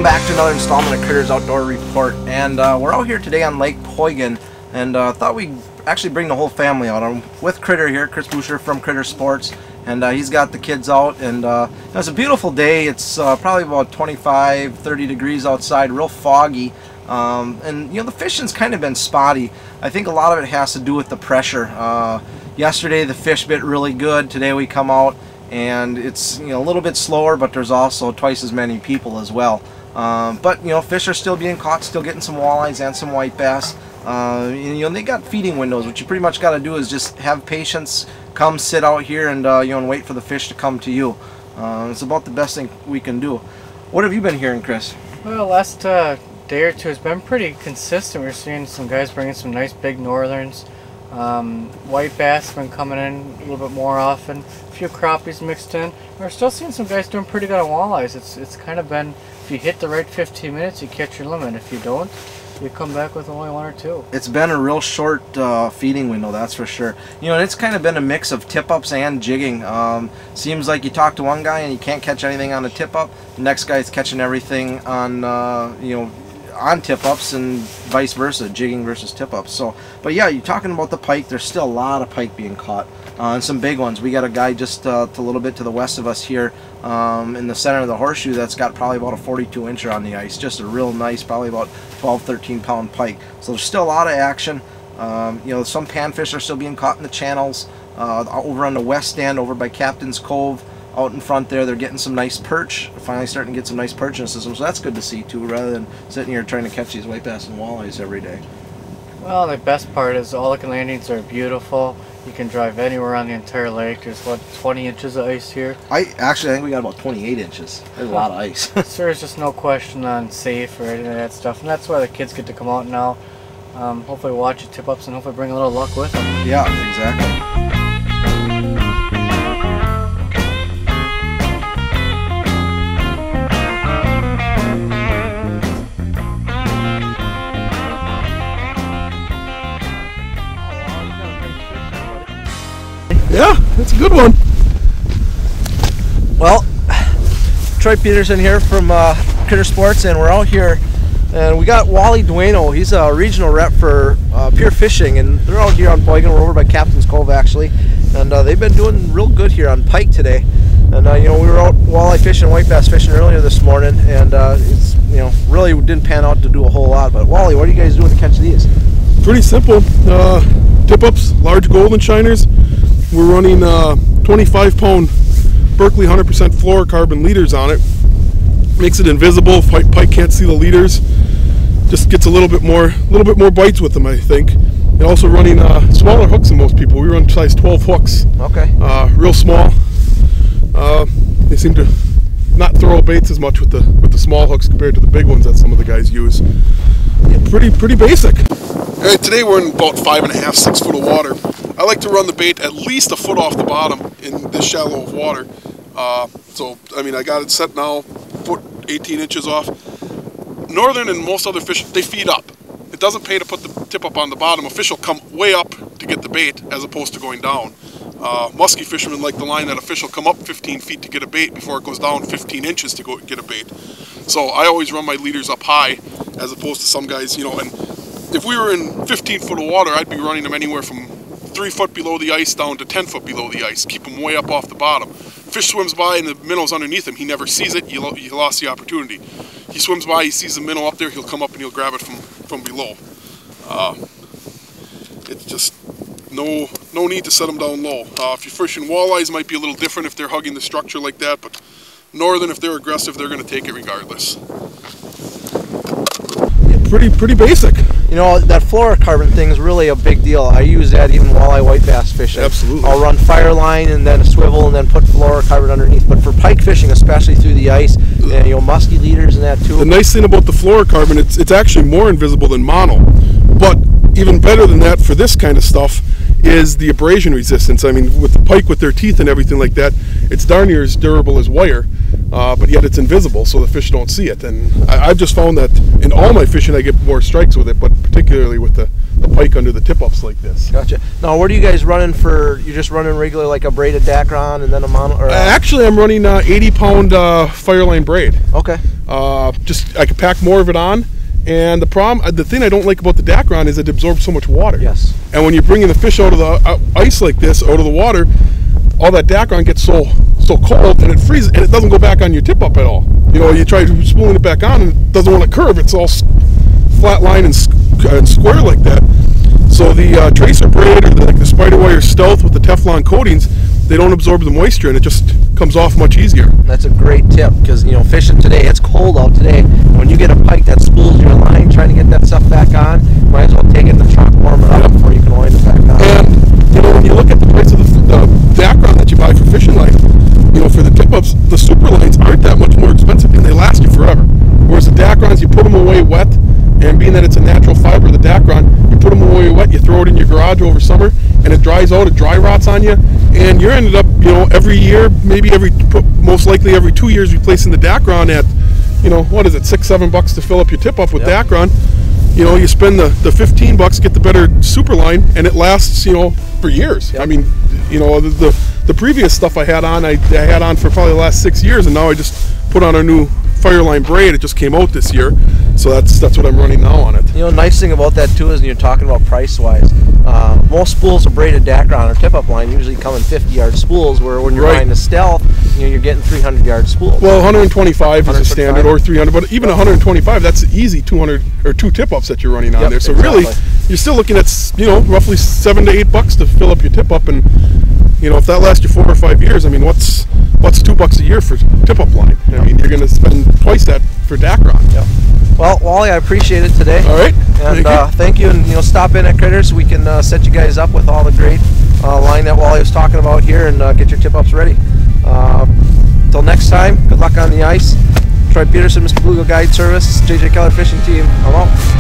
back to another installment of Critters Outdoor Report, and we're out here today on Lake Poygan, and thought we'd actually bring the whole family out. I'm with Critter here, Chris Boucher from Critter Sports, and he's got the kids out, and it's a beautiful day. It's probably about 25-30 degrees outside, real foggy, and you know, the fishing's kind of been spotty. I think a lot of it has to do with the pressure. Yesterday the fish bit really good. Today we come out and it's, you know, a little bit slower, but there's also twice as many people as well. But you know, fish are still being caught, still getting some walleyes and some white bass. And, you know, they got feeding windows. What you pretty much got to do is just have patience, come sit out here, and you know, and wait for the fish to come to you. It's about the best thing we can do. What have you been hearing, Chris? Well, last day or two has been pretty consistent. We're seeing some guys bringing some nice big northerns. White bass have been coming in a little bit more often. A few crappies mixed in. We're still seeing some guys doing pretty good on walleyes. It's kind of been, if you hit the right 15 minutes, you catch your limit. If you don't, you come back with only one or two. It's been a real short feeding window, that's for sure. You know, and it's kind of been a mix of tip-ups and jigging. Seems like you talk to one guy and you can't catch anything on a tip-up. The next guy's catching everything on, you know, on tip-ups, and vice versa, jigging versus tip-ups. So, but yeah, you're talking about the pike. There's still a lot of pike being caught, and some big ones. We got a guy just a little bit to the west of us here, in the center of the horseshoe, that's got probably about a 42-incher on the ice. Just a real nice, probably about 12-13 pound pike. So there's still a lot of action. You know, some panfish are still being caught in the channels. Over on the west end, over by Captain's Cove, out in front there, they're getting some nice perch. Finally starting to get some nice perch in the system, so that's good to see too, rather than sitting here trying to catch these white bass and walleyes every day. Well, the best part is all the landings are beautiful. You can drive anywhere on the entire lake. There's what, 20 inches of ice here? I think we got about 28 inches. There's a lot of ice. So there's just no question on safe or any of that stuff, and that's why the kids get to come out now. Hopefully watch the tip-ups and hopefully bring a little luck with them. Yeah, exactly. Yeah, that's a good one. Well, Troy Peterson here from Critter Sports, and we're out here, and we got Wally Dueno. He's a regional rep for Pure Fishing, and they're out here on Poygan. We're over by Captain's Cove actually, and they've been doing real good here on pike today. And you know, we were out walleye fishing, white bass fishing earlier this morning, and it's, you know, really didn't pan out to do a whole lot. But Wally, what are you guys doing to catch these? Pretty simple. Tip-ups, large golden shiners. We're running 25-pound Berkeley 100% fluorocarbon leaders on it. Makes it invisible. Pike can't see the leaders. Just gets a little bit more bites with them, I think. And also running smaller hooks than most people. We run size 12 hooks. Okay. Real small. They seem to not throw baits as much with the small hooks compared to the big ones that some of the guys use. Yeah, pretty basic. All right, today we're in about 5.5, 6 foot of water. I like to run the bait at least a foot off the bottom in this shallow of water. So, I mean, I got it set now, foot 18 inches off. Northern and most other fish, they feed up. It doesn't pay to put the tip up on the bottom. A fish will come way up to get the bait as opposed to going down. Musky fishermen like the line that a fish will come up 15 feet to get a bait before it goes down 15 inches to go get a bait. So I always run my leaders up high as opposed to some guys, you know, and if we were in 15 foot of water, I'd be running them anywhere from 3 foot below the ice down to 10 foot below the ice. Keep them way up off the bottom. Fish swims by and the minnow's underneath him. He never sees it. You lost the opportunity. He swims by, he sees the minnow up there, he'll come up and he'll grab it from below. It's just no need to set them down low. If you're fishing walleyes, might be a little different if they're hugging the structure like that, but northern, if they're aggressive, they're going to take it regardless. Pretty basic. You know, that fluorocarbon thing is really a big deal. I use that even walleye white bass fishing. Absolutely. I'll run fire line and then a swivel and then put fluorocarbon underneath. But for pike fishing, especially through the ice, and, you know, musky leaders and that too. The nice thing about the fluorocarbon, it's actually more invisible than mono. But even better than that for this kind of stuff is the abrasion resistance. I mean, with the pike with their teeth and everything like that, it's darn near as durable as wire. But yet it's invisible, so the fish don't see it. And I've just found that in all my fishing I get more strikes with it, but particularly with the pike under the tip-ups like this. Gotcha. Now, what are you guys running for? You're just running regular, like a braided Dacron and then a mono? Or Actually, I'm running 80-pound Fireline braid. Okay. Just I can pack more of it on. And the thing I don't like about the Dacron is it absorbs so much water. Yes. And when you're bringing the fish out of the ice like this, out of the water, all that Dacron gets so cold and it freezes and it doesn't go back on your tip up at all. You know, you try spooling it back on and it doesn't want to curve. It's all flat line and square like that. So the tracer braid or the spider wire stealth with the Teflon coatings, they don't absorb the moisture and it just comes off much easier. That's a great tip because, you know, fishing today, it's cold out today. When you get a pike that spools your line, trying to get that stuff back on, you might as well take it in the truck, warm it up before you can wind it back on. And, you know, when you look at the price of the Dacron that you buy for fishing line, you know, for the tip-ups, the super lines aren't that much more expensive and they last you forever. Whereas the Dacrons, you put them away wet, and being that it's a natural fiber, the Dacron, you put them away wet, you throw it in your garage over summer, and it dries out, it dry rots on you, and you're ended up, you know, every year, maybe most likely every 2 years, replacing the Dacron at, you know, what is it, $6-7 to fill up your tip-up with Dacron. You know, you spend the $15, get the better super line, and it lasts, you know, for years. I mean, you know, the previous stuff I had on for probably the last 6 years, and now I just put on a new Fireline braid. It just came out this year, so that's what I'm running now on it. You know, nice thing about that too is, when you're talking about price-wise, most spools of braided Dacron or tip-up line usually come in 50-yard spools, where when you're buying a stealth, you know, you're getting 300-yard spools. Well, 125 is a standard, or 300, but even 125, that's easy 200 or 2 tip-ups that you're running on there. So really, you're still looking at, you know, roughly $7 to $8 to fill up your tip-up, and you know, if that lasts you 4 or 5 years, I mean, what's $2 a year for tip-up line? I mean, you're going to spend twice that for Dacron. Yeah. Well, Wally, I appreciate it today. All right. And thank you. And, you know, stop in at Critters so we can set you guys up with all the great line that Wally was talking about here, and get your tip-ups ready. Till next time, good luck on the ice. Troy Peterson, Mr. Bluegill Guide Service, JJ Keller Fishing Team. I'm out.